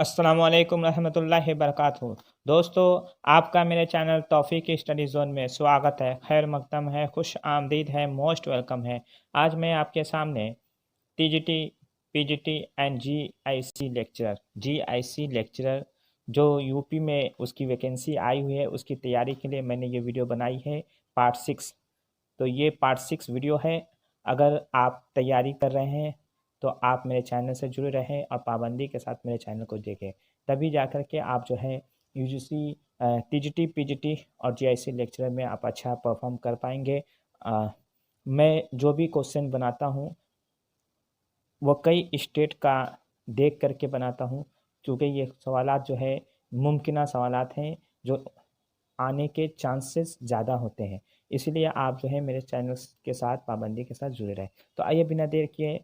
अस्सलामुअलैकुम रहमतुल्लाहि बरकातहू। दोस्तों, आपका मेरे चैनल तौफीक स्टडी ज़ोन में स्वागत है, खैर मकदम है, खुश आमदीद है, मोस्ट वेलकम है। आज मैं आपके सामने TGT, PGT and GIC lecturer जो यूपी में उसकी वैकेंसी आई हुई है, उसकी तैयारी के लिए मैंने ये वीडियो बनाई है, पार्ट 6। तो ये पार्ट 6 वीडियो है। अगर आप तैयारी कर रहे हैं तो आप मेरे चैनल से जुड़े रहें और पाबंदी के साथ मेरे चैनल को देखें, तभी जाकर के आप जो है यूजीसी, टीजीटी, पीजीटी और जीआईसी लेक्चरर में आप अच्छा परफॉर्म कर पाएंगे। मैं जो भी क्वेश्चन बनाता हूँ वो कई स्टेट का देख करके बनाता हूँ, क्योंकि ये सवालात जो है मुमकिन सवालात हैं जो आने के चांसेस ज़्यादा होते हैं। इसलिए आप जो है मेरे चैनल के साथ पाबंदी के साथ जुड़े रहें। तो आइए बिना देर किए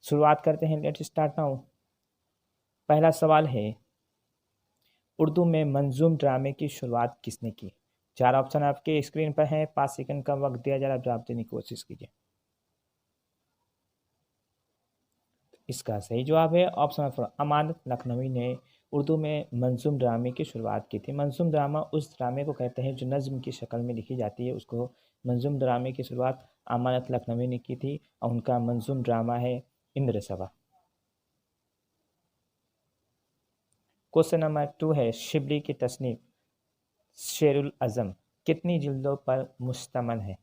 शुरुआत करते हैं। Let's start now. पहला सवाल है, उर्दू में मंजूम ड्रामे की शुरुआत किसने की? 4 ऑप्शन आपके स्क्रीन पर हैं। 5 सेकंड का वक्त दिया जा रहा है, जवाब देने की कोशिश कीजिए। इसका सही जवाब है ऑप्शन नंबर 4, अमानत लखनवी ने उर्दू में मंजूम ड्रामे की शुरुआत की थी। मंजूम ड्रामा उस ड्रामे को कहते हैं जो नज़्म की शक्ल में लिखी जाती है, उसको मंजूम ड्रामे की शुरुआत अमानत लखनवी ने की थी और उनका मंजूम ड्रामा है इंद्र सभा। क्वेश्चन नंबर 2 है, शिबली की तसनीफ शेरुल अज़म कितनी जिल्दों पर मुश्तमल है?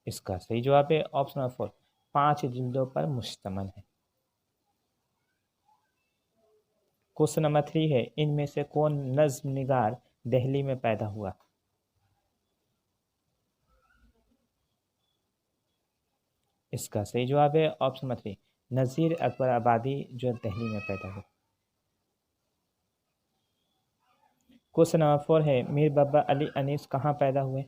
इसका सही जवाब है ऑप्शन नंबर 4, 5 जिल्दों पर मुश्तमल है। क्वेश्चन नंबर 3 है, इनमें से कौन नज्म निगार दिल्ली में पैदा हुआ? इसका सही जवाब है ऑप्शन नंबर 3, नज़ीर अकबर आबादी जो दिल्ली में पैदा हुआ। क्वेश्चन नंबर 4 है, मीर बाबा अली अनीस कहाँ पैदा हुए?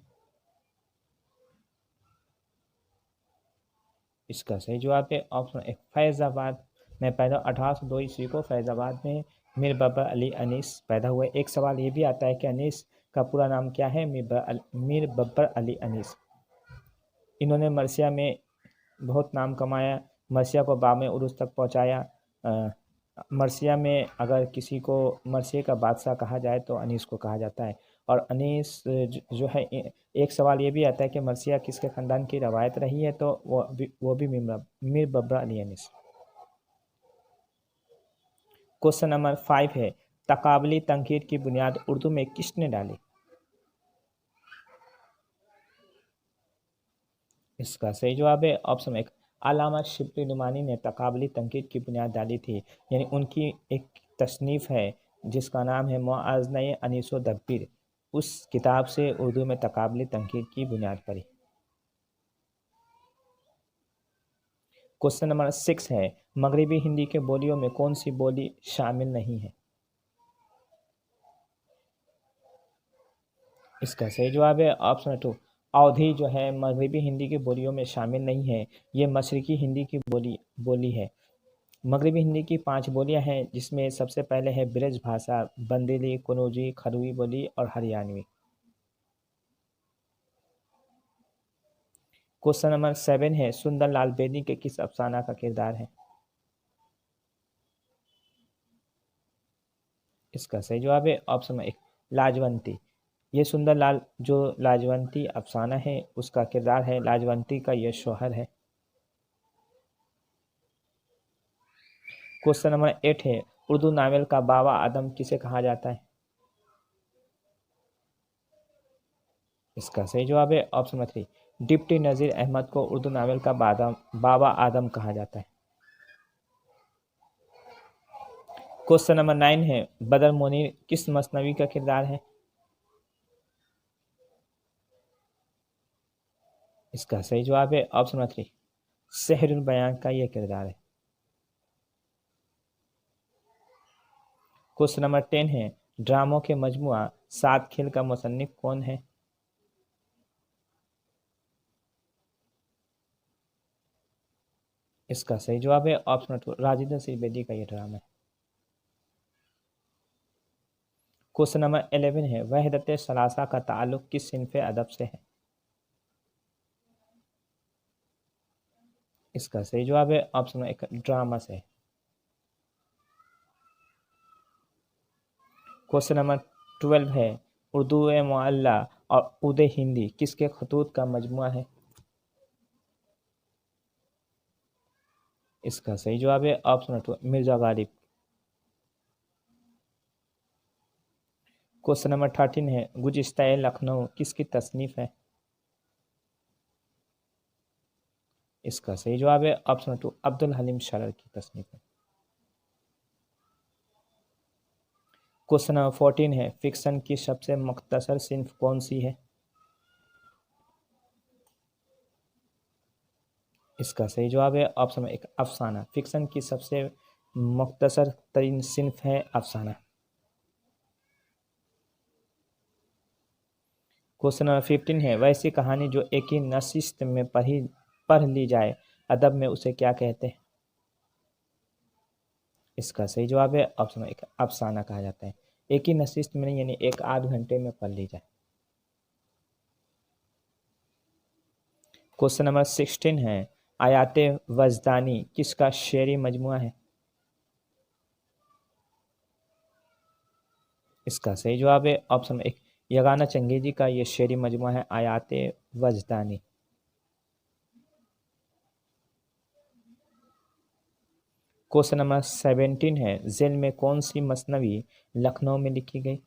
इसका सही जवाब है ऑप्शन 1, फैज़ाबाद में पैदा। 1802 ईस्वी को फैज़ाबाद में मीर बाबा अली अनीस पैदा हुए। एक सवाल ये भी आता है कि अनीस का पूरा नाम क्या है? मीर बब्बर अली अनीस। इन्होंने मरसिया में बहुत नाम कमाया, मरसिया को बाम उरूज तक पहुंचाया। मरसिया में अगर किसी को मरसिया का बादशाह कहा जाए तो अनीस को कहा जाता है। और अनीस जो है, एक सवाल ये भी आता है कि मरसिया किसके ख़ानदान की रवायत रही है, तो वो भी मीर बब्बर अली अनीस। क्वेश्चन नंबर 5 है, तकाबली तनकीद की बुनियाद उर्दू में किसने डाली? इसका सही जवाब है ऑप्शन 1, अल्लामा शिबली नुमानी ने तकाबली तनकीद की बुनियाद डाली थी। यानी उनकी एक तसनीफ़ है जिसका नाम है मुआज़नए अनीस व दब्बीर, उस किताब से उर्दू में तकाबली तनकीद की बुनियाद पड़ी। क्वेश्चन नंबर 6 है, मगरबी हिंदी के बोलियों में कौन सी बोली शामिल नहीं है? इसका सही जवाब है ऑप्शन 2, अवधी जो है मगरबी हिंदी की बोलियों में शामिल नहीं है। ये मशरकी हिंदी की बोली है। मगरबी हिंदी की 5 बोलियां हैं, जिसमें सबसे पहले है ब्रज भाषा, बंदेली, कनौजी, खरुई बोली और हरियाणवी। क्वेश्चन नंबर 7 है, सुंदरलाल बेदी के किस अफसाना का किरदार है? इसका सही जवाब है ऑप्शन 1, लाजवंती। ये सुंदरलाल जो लाजवंती अफसाना है उसका किरदार है, लाजवंती का ये शौहर है। क्वेश्चन नंबर 8 है, उर्दू नावल का बाबा आदम किसे कहा जाता है? इसका सही जवाब है ऑप्शन नंबर 3, डिप्टी नज़ीर अहमद को उर्दू नावल का बाबा आदम कहा जाता है। क्वेश्चन नंबर 9 है, बदर मुनीर किस मसनवी का किरदार है? इसका सही जवाब है ऑप्शन नंबर 3, सहरुल बयान का यह किरदार है। क्वेश्चन नंबर 10 है, ड्रामों के मजमुआ सात खेल का मुसन्निफ कौन है? इसका सही जवाब है ऑप्शन नंबर 2, राजिद बेदी का यह ड्रामा है। क्वेश्चन नंबर 11 है, वहदत सलासा का ताल्लुक किस सिनफ अदब से है? इसका सही जवाब है ऑप्शन एक ड्रामा से। क्वेश्चन नंबर 12 है, उर्दू मुअल्ला और उदय हिंदी किसके खतूत का मजमुआ है? इसका सही जवाब है option 2 Mirza Ghalib. Question number 13 है, गुलिस्तान लखनऊ किसकी तसनीफ है? इसका सही जवाब है ऑप्शन 2 अब्दुल हलीम शरर की तसनीफ है। क्वेश्चन नंबर 14 है, फिक्शन की सबसे मुख्तसर सिन्फ कौन सी है? इसका सही जवाब है ऑप्शन एक अफसाना। फिक्शन की सबसे मुख्तसर तरीन सिन्फ है अफसाना। क्वेश्चन नंबर 15 है, वैसी कहानी जो एक ही नशिस्त में पढ़ ली जाए अदब में उसे क्या कहते हैं? इसका सही जवाब है ऑप्शन एक अफसाना कहा जाता है। एक ही नशिस्त में नहीं, यानी एक आध घंटे में पढ़ ली जाए। क्वेश्चन नंबर 16 है, आयाते वजदानी किसका शेरी मजमुआ है? इसका सही जवाब है ऑप्शन एक यगाना चंगेजी का ये शेरी मजमुआ है आयाते वजदानी। क्वेश्चन नंबर 17 है, जेल में कौन सी मसनवी लखनऊ में लिखी गई?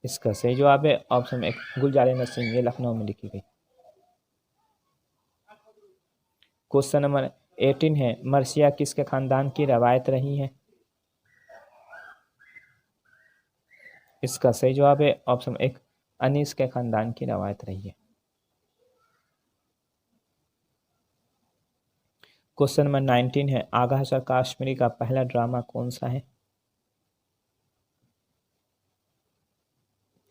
इसका सही जवाब है ऑप्शन एक गुलजार नसीम, ये लखनऊ में लिखी गई। क्वेश्चन नंबर 18 है, मरसिया किसके खानदान की रवायत रही है? इसका सही जवाब है ऑप्शन एक अनीस के खानदान की रवायत रही है। क्वेश्चन नंबर 19 है, आगाह सर काश्मीरी का पहला ड्रामा कौन सा है?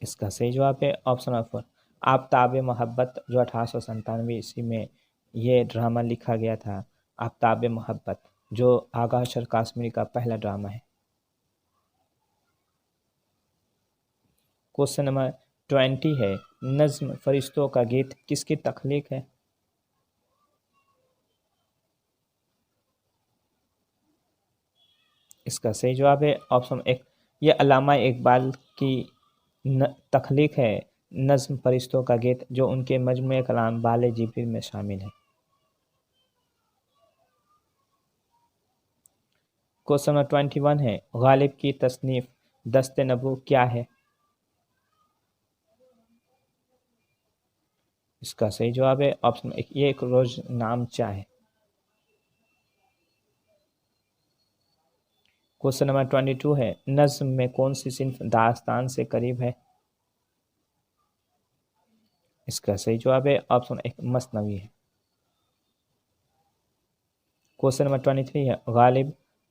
इसका सही जवाब है ऑप्शन ऑफ आफ्ताब मोहब्बत, जो 1897 ईस्वी में ये ड्रामा लिखा गया था। आफ्ताब मोहब्बत जो आगाह सर काश्मीरी का पहला ड्रामा है। क्वेश्चन नंबर 20 है, नज्म फरिश्तों का गीत किसकी तख्लीक है? इसका सही जवाब है ऑप्शन एक ये अल्लामा इकबाल की तख्लीक है नज्म फरिश्तों का गीत, जो उनके मजमूए कलाम बाले जिब्रील में शामिल है। क्वेश्चन नंबर 21 है, गालिब की तसनीफ दस्ते नबू क्या है? इसका सही जवाब है ऑप्शन एक ये एक रोज नामचा है। क्वेश्चन नंबर 22 है, नज्म में कौन सी सिन्फ दास्तान से करीब है? इसका सही जवाब है ऑप्शन एक मसनवी है। क्वेश्चन नंबर 23 है,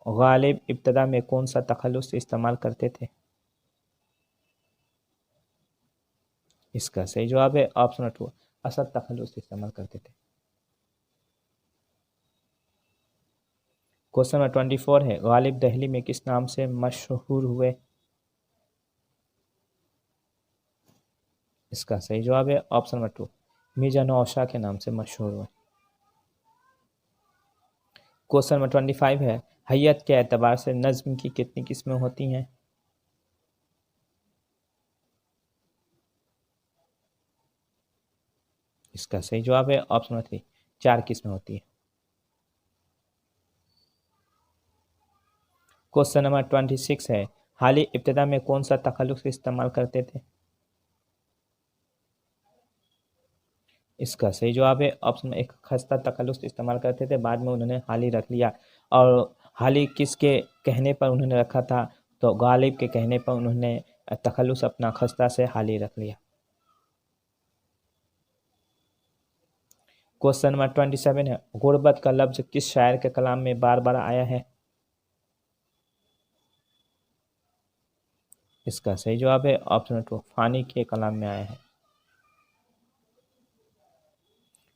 गालिब इब्तदा में कौन सा तखल्लुस इस्तेमाल करते थे? इसका सही जवाब है ऑप्शन 2 असद तखल्लुस इस्तेमाल करते थे। क्वेश्चन नंबर 24 है, गालिब दहली में किस नाम से मशहूर हुए? इसका सही जवाब है ऑप्शन नंबर 2 मिर्जा नौशाह के नाम से मशहूर हुए। क्वेश्चन नंबर 25 है, हैयत के एतबार से नज्म की कितनी किस्में होती हैं? इसका सही जवाब है ऑप्शन नंबर 3 4 किस्में होती है। क्वेश्चन नंबर 26 है, हाली इब्तिदा में कौन सा तखल्लुस इस्तेमाल करते थे? इसका सही जवाब है ऑप्शन एक खस्ता तखल्लुस इस्तेमाल करते थे, बाद में उन्होंने हाली रख लिया। और हाली किसके कहने पर उन्होंने रखा था? तो गालिब के कहने पर उन्होंने तखल्लुस अपना खस्ता से हाली रख लिया। क्वेश्चन नंबर 27 है, गुर्बत का लफ्ज किस शायर के कलाम में बार बार आया है? इसका सही जवाब है ऑप्शन 2 फानी के कलाम में आया है।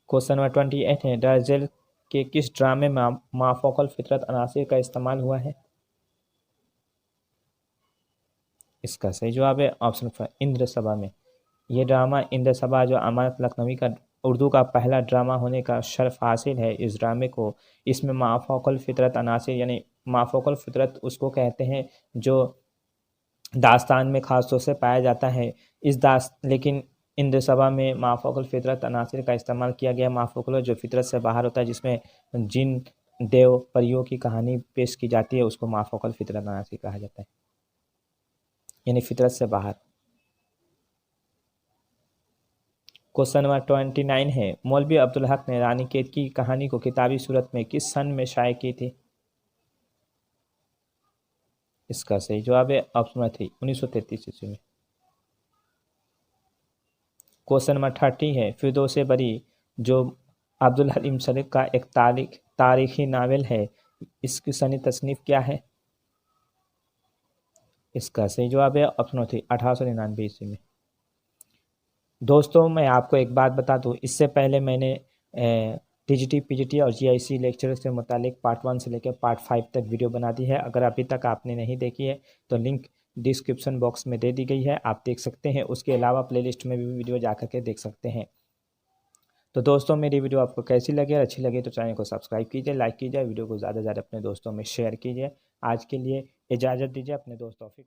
क्वेश्चन नंबर 28 है, डर्जेल के किस ड्रामे में माफोकल फितरत अनासिर का इस्तेमाल हुआ है? इसका सही जवाब है ऑप्शन 4 इंद्र सभा में। ये ड्रामा इंद्रसभा जो अमानत लखनवी का उर्दू का पहला ड्रामा होने का शर्फ हासिल है इस ड्रामे को। इसमें माफ़ौक़ुल फ़ितरत अनासिर यानी माफ़ौक़ुल फ़ितरत उसको कहते हैं जो दास्तान में ख़ास तौर से पाया जाता है। लेकिन इंद्रसभा में माफ़ौक़ुल फ़ितरत अनासिर का इस्तेमाल किया गया। माफ़ौक़ुल जो फ़ितरत से बाहर होता है, जिसमें जिन, देव, परियों की कहानी पेश की जाती है, उसको माफ़ौक़ुल फ़ितरत अनासिर कहा जाता है, यानी फ़ितरत से बाहर। क्वेश्चन नंबर 29 है, मौलवी अब्दुल हक ने रानी केत की कहानी को किताबी सूरत में किस सन में शाये की थी? इसका सही जवाब है ऑप्शन नंबर 3, 1933 ईस्वी में। क्वेश्चन नंबर 30 है, फिरदौस बरी जो अब्दुल हलीम शरीफ का एक तारीखी नावल है, इसकी सनी तसनीफ क्या है? इसका सही जवाब है ऑप्शन नंबर 3, 1899 ईस्वी में। दोस्तों मैं आपको एक बात बता दूं, इससे पहले मैंने टीजीटी, पीजीटी और जीआईसी लेक्चर से मुतालिक पार्ट 1 से लेकर पार्ट 5 तक वीडियो बना दी है। अगर अभी तक आपने नहीं देखी है तो लिंक डिस्क्रिप्शन बॉक्स में दे दी गई है, आप देख सकते हैं। उसके अलावा प्लेलिस्ट में भी वीडियो जा करके देख सकते हैं। तो दोस्तों मेरी वीडियो आपको कैसी लगी? अच्छी लगी तो चैनल को सब्सक्राइब कीजिए, लाइक कीजिए, वीडियो को ज़्यादा से ज़्यादा अपने दोस्तों में शेयर कीजिए। आज के लिए इजाज़त दीजिए, अपने दोस्त तौफीक।